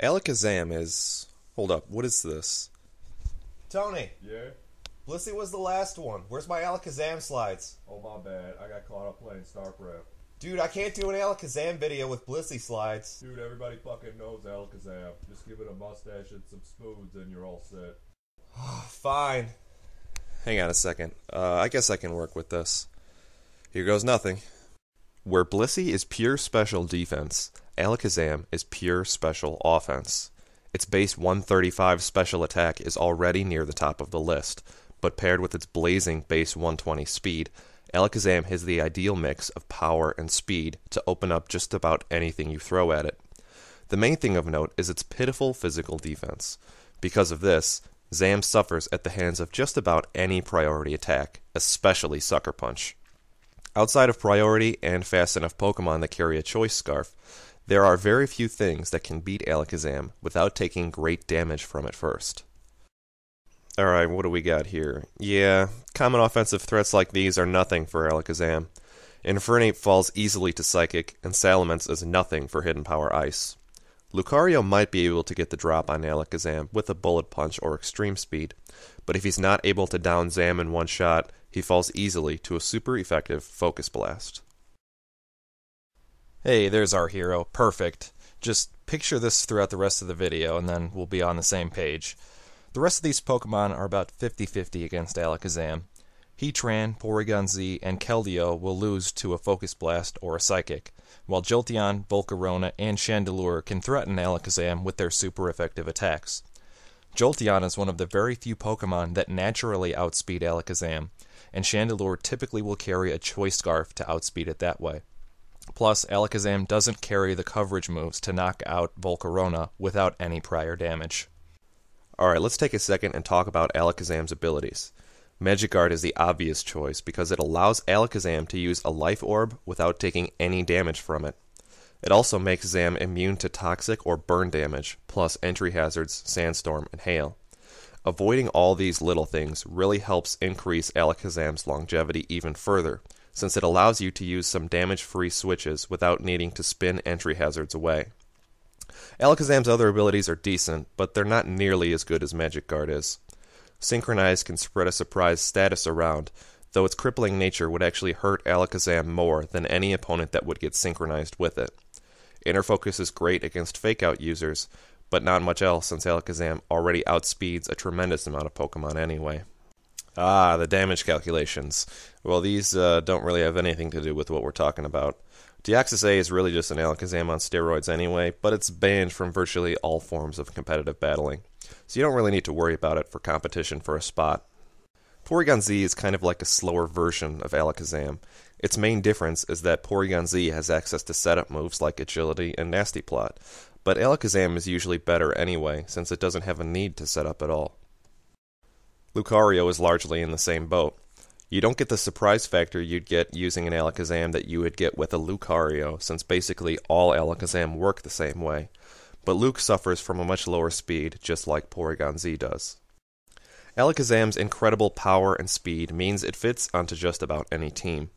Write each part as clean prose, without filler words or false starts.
Alakazam is... Hold up, what is this? Tony! Yeah? Blissey was the last one. Where's my Alakazam slides? Oh, my bad. I got caught up playing StarCraft. Dude, I can't do an Alakazam video with Blissey slides. Dude, everybody fucking knows Alakazam. Just give it a mustache and some spoons and you're all set. Fine. Hang on a second. I guess I can work with this. Here goes nothing. Where Blissey is pure special defense, Alakazam is pure special offense. Its base 135 special attack is already near the top of the list, but paired with its blazing base 120 speed, Alakazam has the ideal mix of power and speed to open up just about anything you throw at it. The main thing of note is its pitiful physical defense. Because of this, Zam suffers at the hands of just about any priority attack, especially Sucker Punch. Outside of priority and fast enough Pokemon that carry a choice scarf, there are very few things that can beat Alakazam without taking great damage from it first. Alright, what do we got here? Yeah, common offensive threats like these are nothing for Alakazam. Infernape falls easily to Psychic, and Salamence is nothing for Hidden Power Ice. Lucario might be able to get the drop on Alakazam with a Bullet Punch or Extreme Speed, but if he's not able to down Zam in one shot, he falls easily to a super effective Focus Blast. Hey, there's our hero. Perfect. Just picture this throughout the rest of the video, and then we'll be on the same page. The rest of these Pokemon are about 50-50 against Alakazam. Heatran, Porygon Z, and Keldeo will lose to a Focus Blast or a Psychic, while Jolteon, Volcarona, and Chandelure can threaten Alakazam with their super effective attacks. Jolteon is one of the very few Pokemon that naturally outspeed Alakazam, and Chandelure typically will carry a Choice Scarf to outspeed it that way. Plus, Alakazam doesn't carry the coverage moves to knock out Volcarona without any prior damage. Alright, let's take a second and talk about Alakazam's abilities. Magic Guard is the obvious choice because it allows Alakazam to use a Life Orb without taking any damage from it. It also makes Zam immune to toxic or burn damage, plus entry hazards, Sandstorm, and Hail. Avoiding all these little things really helps increase Alakazam's longevity even further, since it allows you to use some damage-free switches without needing to spin entry hazards away. Alakazam's other abilities are decent, but they're not nearly as good as Magic Guard is. Synchronize can spread a surprise status around, though its crippling nature would actually hurt Alakazam more than any opponent that would get synchronized with it. Inner Focus is great against Fake-Out users, but not much else since Alakazam already outspeeds a tremendous amount of Pokemon anyway. Ah, the damage calculations. Well, these don't really have anything to do with what we're talking about. Deoxys A is really just an Alakazam on steroids anyway, but it's banned from virtually all forms of competitive battling, so you don't really need to worry about it for competition for a spot. Porygon Z is kind of like a slower version of Alakazam. Its main difference is that Porygon Z has access to setup moves like Agility and Nasty Plot, but Alakazam is usually better anyway, since it doesn't have a need to set up at all. Lucario is largely in the same boat. You don't get the surprise factor you'd get using an Alakazam that you would get with a Lucario, since basically all Alakazam work the same way, but Luke suffers from a much lower speed, just like Porygon Z does. Alakazam's incredible power and speed means it fits onto just about any team.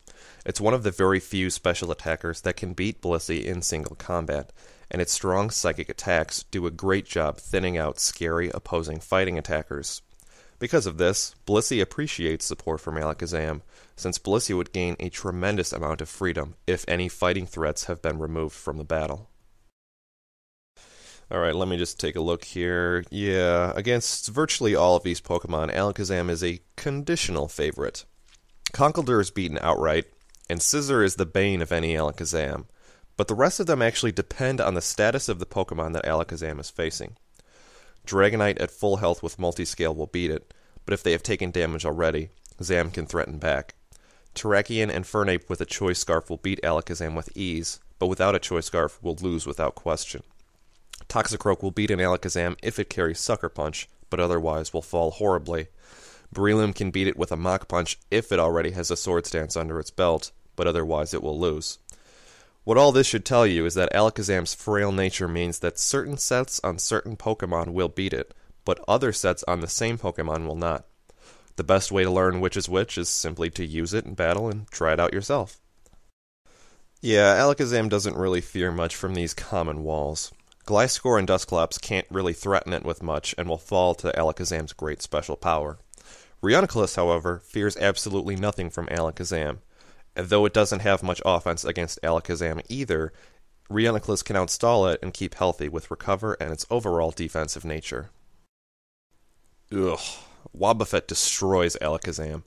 It's one of the very few special attackers that can beat Blissey in single combat, and its strong psychic attacks do a great job thinning out scary opposing fighting attackers. Because of this, Blissey appreciates support from Alakazam, since Blissey would gain a tremendous amount of freedom if any fighting threats have been removed from the battle. Alright, let me just take a look here. Yeah, against virtually all of these Pokemon, Alakazam is a conditional favorite. Conkeldurr is beaten outright, and Scizor is the bane of any Alakazam, but the rest of them actually depend on the status of the Pokemon that Alakazam is facing. Dragonite at full health with Multiscale will beat it, but if they have taken damage already, Zam can threaten back. Terrakion and Fernape with a Choice Scarf will beat Alakazam with ease, but without a Choice Scarf will lose without question. Toxicroak will beat an Alakazam if it carries Sucker Punch, but otherwise will fall horribly. Breloom can beat it with a Mach Punch if it already has a Swords Dance under its belt, but otherwise it will lose. What all this should tell you is that Alakazam's frail nature means that certain sets on certain Pokemon will beat it, but other sets on the same Pokemon will not. The best way to learn which is simply to use it in battle and try it out yourself. Yeah, Alakazam doesn't really fear much from these common walls. Gliscor and Dusclops can't really threaten it with much and will fall to Alakazam's great special power. Reuniclus, however, fears absolutely nothing from Alakazam. And though it doesn't have much offense against Alakazam either, Reuniclus can outstall it and keep healthy with Recover and its overall defensive nature. Ugh. Wobbuffet destroys Alakazam.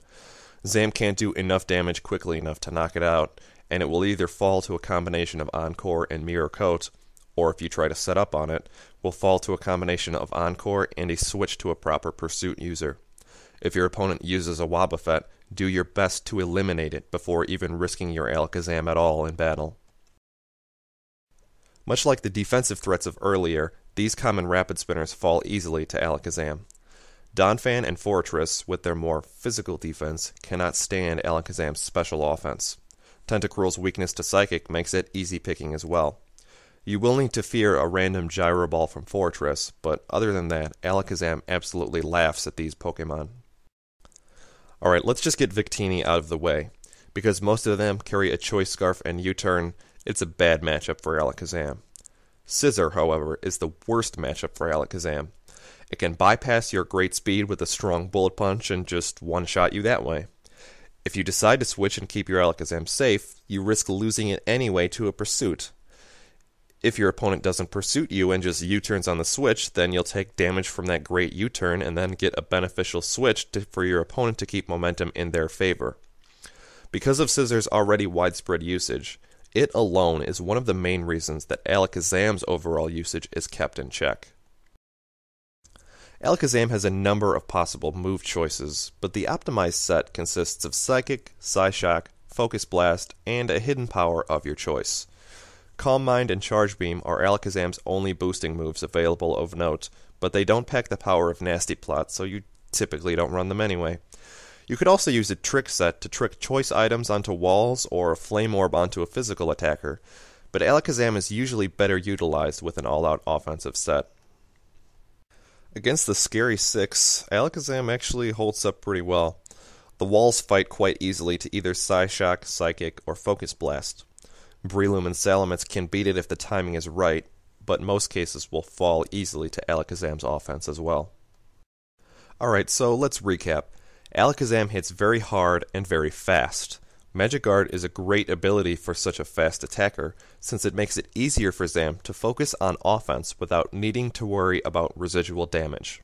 Zam can't do enough damage quickly enough to knock it out, and it will either fall to a combination of Encore and Mirror Coat, or if you try to set up on it, will fall to a combination of Encore and a switch to a proper Pursuit user. If your opponent uses a Wobbuffet, do your best to eliminate it before even risking your Alakazam at all in battle. Much like the defensive threats of earlier, these common Rapid Spinners fall easily to Alakazam. Donphan and Fortress, with their more physical defense, cannot stand Alakazam's special offense. Tentacruel's weakness to Psychic makes it easy picking as well. You will need to fear a random Gyro Ball from Fortress, but other than that, Alakazam absolutely laughs at these Pokemon. Alright, let's just get Victini out of the way. Because most of them carry a Choice Scarf and U-Turn, it's a bad matchup for Alakazam. Scissor, however, is the worst matchup for Alakazam. It can bypass your great speed with a strong Bullet Punch and just one-shot you that way. If you decide to switch and keep your Alakazam safe, you risk losing it anyway to a Pursuit. If your opponent doesn't Pursuit you and just U-turns on the switch, then you'll take damage from that great U-turn and then get a beneficial switch for your opponent to keep momentum in their favor. Because of Scissor's already widespread usage, it alone is one of the main reasons that Alakazam's overall usage is kept in check. Alakazam has a number of possible move choices, but the optimized set consists of Psychic, Psyshock, Focus Blast, and a hidden power of your choice. Calm Mind and Charge Beam are Alakazam's only boosting moves available of note, but they don't pack the power of Nasty Plot, so you typically don't run them anyway. You could also use a Trick Set to trick choice items onto walls or a Flame Orb onto a physical attacker, but Alakazam is usually better utilized with an all-out offensive set. Against the Scary 6, Alakazam actually holds up pretty well. The walls fight quite easily to either Psyshock, Psychic, or Focus Blast. Breloom and Salamence can beat it if the timing is right, but most cases will fall easily to Alakazam's offense as well. Alright, so let's recap. Alakazam hits very hard and very fast. Magic Guard is a great ability for such a fast attacker, since it makes it easier for Zam to focus on offense without needing to worry about residual damage.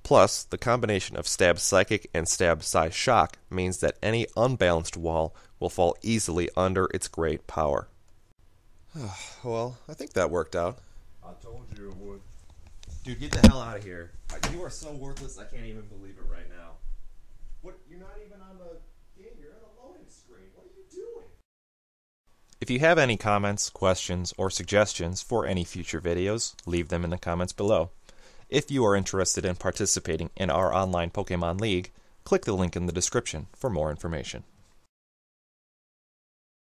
Plus, the combination of Stab Psychic and Stab Psyshock means that any unbalanced wall will fall easily under its great power. Well, I think that worked out. I told you it would. Dude, get the hell out of here. You are so worthless, I can't even believe it right now. What? You're not even on the game, you're on the loading screen. What are you doing? If you have any comments, questions, or suggestions for any future videos, leave them in the comments below. If you are interested in participating in our online Pokemon League, click the link in the description for more information.